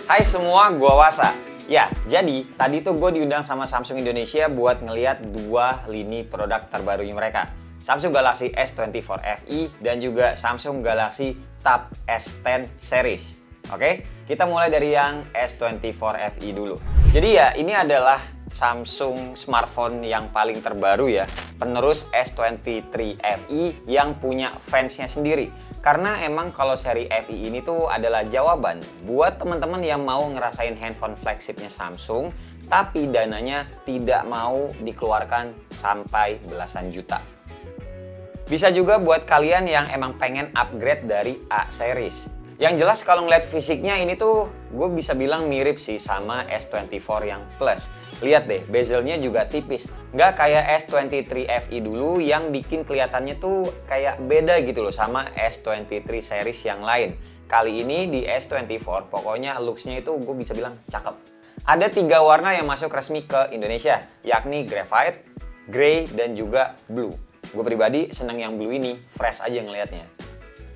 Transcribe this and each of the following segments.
Hai semua, gua Wasa. Ya, jadi tadi tuh gue diundang sama Samsung Indonesia buat ngeliat dua lini produk terbarunya mereka. Samsung Galaxy S24 FE dan juga Samsung Galaxy Tab S10 series. Oke, kita mulai dari yang S24 FE dulu. Jadi ya, ini adalah Samsung smartphone yang paling terbaru ya, penerus S23 FE yang punya fansnya sendiri. Karena emang kalau seri FE ini tuh adalah jawaban buat teman-teman yang mau ngerasain handphone flagshipnya Samsung, tapi dananya tidak mau dikeluarkan sampai belasan juta. Bisa juga buat kalian yang emang pengen upgrade dari A series. Yang jelas kalau ngeliat fisiknya ini tuh gue bisa bilang mirip sih sama S24 yang Plus. Lihat deh, bezelnya juga tipis. Nggak kayak S23 FE dulu yang bikin kelihatannya tuh kayak beda gitu loh sama S23 series yang lain. Kali ini di S24 pokoknya looks-nya itu gue bisa bilang cakep. Ada 3 warna yang masuk resmi ke Indonesia, yakni graphite, grey, dan juga blue. Gue pribadi seneng yang blue ini, fresh aja ngelihatnya.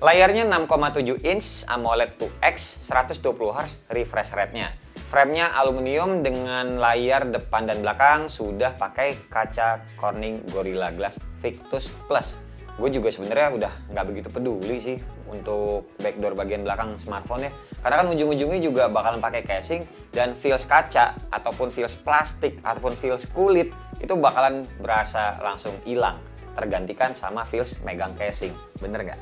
Layarnya 6,7 inch AMOLED 2X 120Hz refresh rate-nya. Frame-nya aluminium dengan layar depan dan belakang sudah pakai kaca Corning Gorilla Glass Victus Plus. Gue juga sebenarnya udah nggak begitu peduli sih untuk backdoor bagian belakang smartphone ya. Karena kan ujung-ujungnya juga bakalan pakai casing dan feels kaca ataupun feels plastik ataupun feels kulit itu bakalan berasa langsung hilang. Tergantikan sama feels megang casing, bener nggak?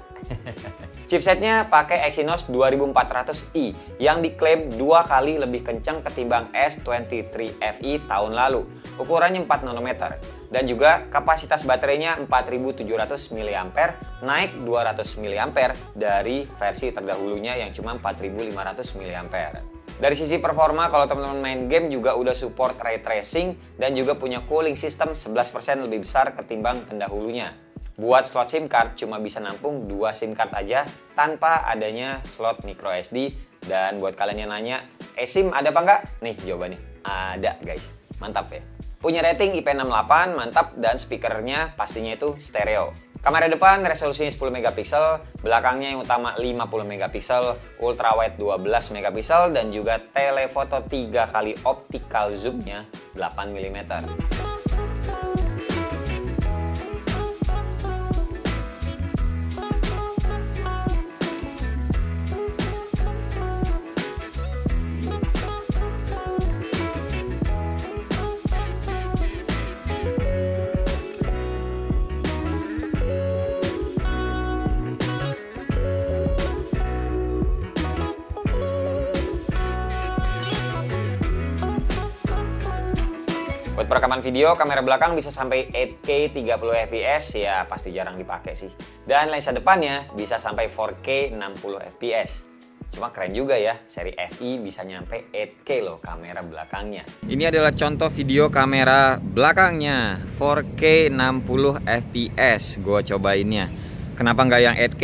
Chipsetnya pakai Exynos 2400i yang diklaim 2 kali lebih kencang ketimbang S23 FE tahun lalu. Ukurannya 4 nanometer dan juga kapasitas baterainya 4700 mAh, naik 200 mAh dari versi terdahulunya yang cuma 4500 mAh. Dari sisi performa, kalau teman-teman main game juga udah support ray tracing dan juga punya cooling system 11% lebih besar ketimbang pendahulunya. Buat slot SIM card cuma bisa nampung 2 SIM card aja tanpa adanya slot micro SD. Dan buat kalian yang nanya, eSIM ada apa enggak? Nih jawabannya, ada guys. Mantap ya. Punya rating IP68, mantap, dan speakernya pastinya itu stereo. Kamera depan resolusinya 10 megapiksel, belakangnya yang utama 50 megapiksel, ultrawide 12 megapiksel, dan juga telefoto 3 kali optical zoom-nya 8 mm. Buat perekaman video, kamera belakang bisa sampai 8K 30 fps, ya pasti jarang dipakai sih. Dan lensa depannya bisa sampai 4K 60 fps. Cuma keren juga ya, seri FE bisa nyampe 8K loh kamera belakangnya. Ini adalah contoh video kamera belakangnya, 4K 60 fps. Gua cobainnya. Kenapa nggak yang 8K?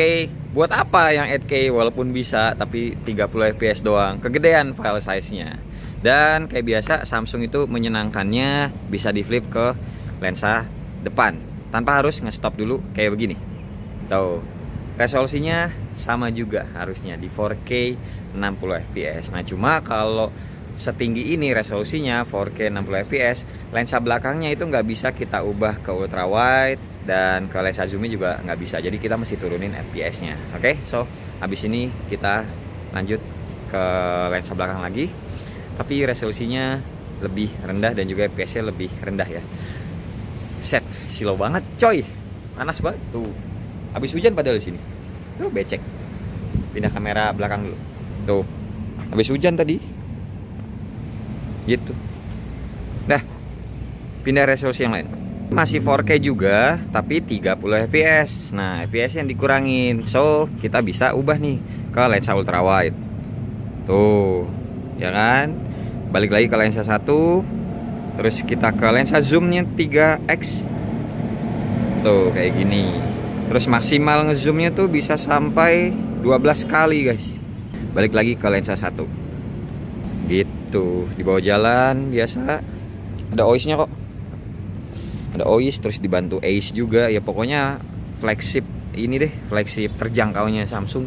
Buat apa yang 8K walaupun bisa, tapi 30 fps doang. Kegedean file size-nya. Dan kayak biasa Samsung itu menyenangkannya bisa di flip ke lensa depan tanpa harus nge-stop dulu kayak begini. Tuh, resolusinya sama juga harusnya di 4K 60 fps. Nah cuma kalau setinggi ini resolusinya 4K 60 fps, lensa belakangnya itu nggak bisa kita ubah ke ultra wide dan ke lensa zoomnya juga nggak bisa. Jadi kita mesti turunin fps-nya. Oke, so habis ini kita lanjut ke lensa belakang lagi. Tapi resolusinya lebih rendah dan juga FPS-nya lebih rendah ya. Set, silau banget coy. Panas banget tuh. Habis hujan padahal di sini. Tuh becek. Pindah kamera belakang dulu. Tuh. Habis hujan tadi. Gitu. Dah. Pindah resolusi yang lain. Masih 4K juga, tapi 30 fps. Nah, FPS yang dikurangin. So, kita bisa ubah nih ke lensa ultrawide. Tuh. Ya kan? Balik lagi ke lensa 1, terus kita ke lensa zoomnya 3x. Tuh kayak gini. Terus maksimal ngezoomnya tuh bisa sampai 12 kali guys. Balik lagi ke lensa 1. Gitu. Di bawah jalan biasa ada OIS-nya kok. Ada OIS, terus dibantu ACE juga. Ya pokoknya flagship ini deh, flagship terjangkaunya Samsung.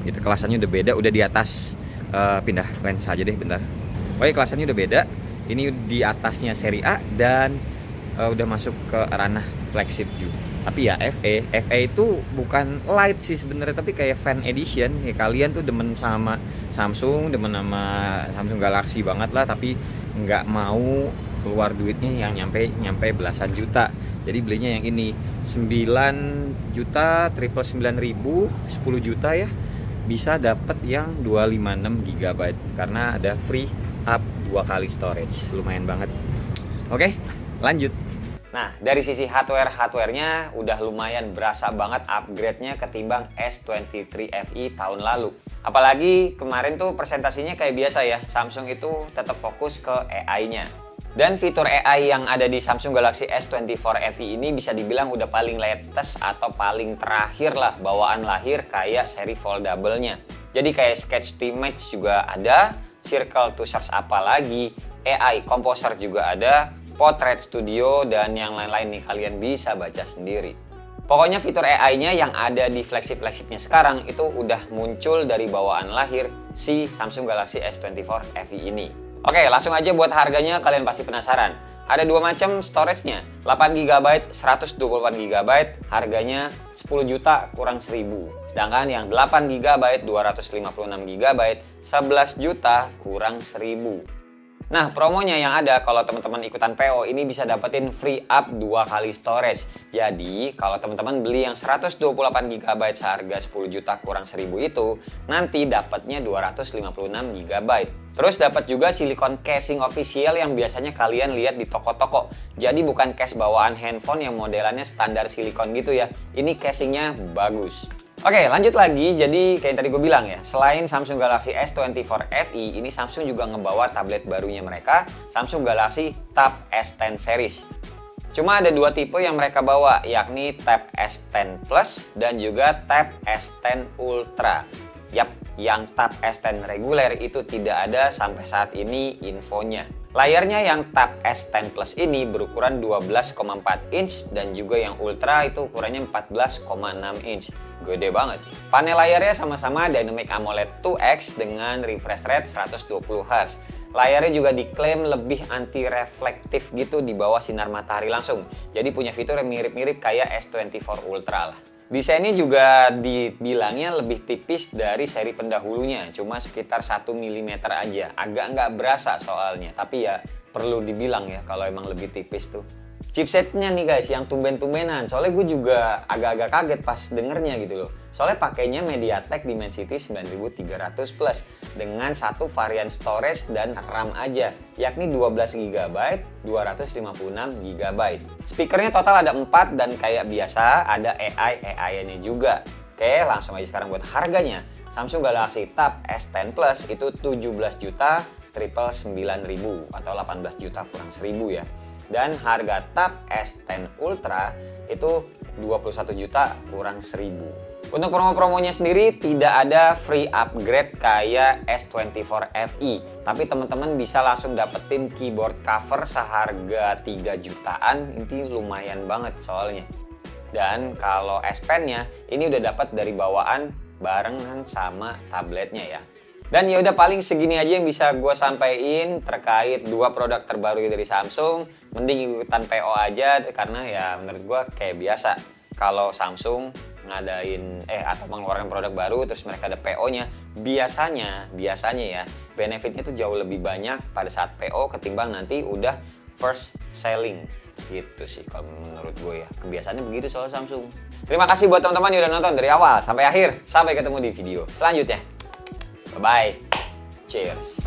Gitu, kelasannya udah beda, udah di atas pindah lensa aja deh bentar. Oke, kelasannya udah beda. Ini di atasnya seri A dan udah masuk ke ranah flagship juga. Tapi ya FA itu bukan light sih sebenarnya, tapi kayak fan edition. Ya kalian tuh demen sama Samsung, demen sama Samsung Galaxy banget lah, tapi nggak mau keluar duitnya yang nyampe belasan juta. Jadi belinya yang ini 9 juta, 999.000, 10 juta ya. Bisa dapat yang 256 GB karena ada free up 2 kali storage. Lumayan banget. Oke, lanjut. Nah, dari sisi hardware-nya udah lumayan berasa banget upgrade-nya ketimbang S23 FE tahun lalu. Apalagi kemarin tuh presentasinya kayak biasa ya, Samsung itu tetap fokus ke AI-nya. Dan fitur AI yang ada di Samsung Galaxy S24 FE ini bisa dibilang udah paling latest atau paling terakhir lah, bawaan lahir kayak seri foldable-nya. Jadi kayak sketch to image juga ada, circle to search apalagi, AI composer juga ada, Portrait Studio, dan yang lain-lain nih kalian bisa baca sendiri. Pokoknya fitur AI-nya yang ada di flagship-flagshipnya sekarang itu udah muncul dari bawaan lahir si Samsung Galaxy S24 FE ini. Oke, langsung aja buat harganya, kalian pasti penasaran. Ada dua macam storage-nya, 8GB, 128GB, harganya 10 juta kurang 1000. Sedangkan yang 8GB, 256GB, 11 juta kurang 1000. Nah, promonya yang ada kalau teman-teman ikutan PO ini bisa dapetin free up 2 kali storage. Jadi, kalau teman-teman beli yang 128GB seharga 10 juta kurang 1000 itu, nanti dapatnya 256GB. Terus dapat juga silikon casing official yang biasanya kalian lihat di toko-toko. Jadi bukan case bawaan handphone yang modelannya standar silikon gitu ya. Ini casingnya bagus. Oke, lanjut lagi. Jadi kayak tadi gue bilang ya, selain Samsung Galaxy S24 FE, ini Samsung juga ngebawa tablet barunya mereka, Samsung Galaxy Tab S10 series. Cuma ada dua tipe yang mereka bawa, yakni Tab S10 Plus dan juga Tab S10 Ultra. Yap, yang Tab S10 reguler itu tidak ada sampai saat ini infonya. Layarnya yang Tab S10 Plus ini berukuran 12,4 inch dan juga yang Ultra itu ukurannya 14,6 inch. Gede banget. Panel layarnya sama-sama Dynamic AMOLED 2X dengan refresh rate 120Hz. Layarnya juga diklaim lebih anti-reflektif gitu di bawah sinar matahari langsung. Jadi punya fitur yang mirip-mirip kayak S24 Ultra lah. Desainnya juga dibilangnya lebih tipis dari seri pendahulunya, cuma sekitar 1 mm aja. Agak nggak berasa soalnya, tapi ya perlu dibilang ya kalau emang lebih tipis tuh. Chipsetnya nih guys, yang tumben-tumbenan. Soalnya gue juga agak-agak kaget pas dengernya gitu loh. Soalnya pakainya MediaTek Dimensity 9300 Plus dengan satu varian storage dan RAM aja, yakni 12GB, 256GB. Speakernya total ada 4 dan kayak biasa ada AI-nya juga. Oke, langsung aja sekarang buat harganya. Samsung Galaxy Tab S10 Plus itu 17.999.000 atau 18 juta kurang 1000 ya. Dan harga Tab S10 Ultra itu 21 juta kurang 1000. Untuk promo-promonya sendiri tidak ada free upgrade kayak S24 FE, tapi teman-teman bisa langsung dapetin keyboard cover seharga 3 jutaan. Ini lumayan banget soalnya. Dan kalau S Pen-nya ini udah dapat dari bawaan barengan sama tabletnya ya. Dan ya udah paling segini aja yang bisa gue sampaikan terkait dua produk terbaru dari Samsung. Mending ikutan PO aja karena ya menurut gue kayak biasa kalau Samsung ngadain atau mengeluarkan produk baru terus mereka ada PO-nya, biasanya ya benefitnya tuh jauh lebih banyak pada saat PO ketimbang nanti udah first selling gitu sih kalau menurut gue ya. Kebiasaannya begitu soal Samsung. Terima kasih buat teman-teman yang udah nonton dari awal sampai akhir. Sampai ketemu di video selanjutnya. Bye bye. Cheers.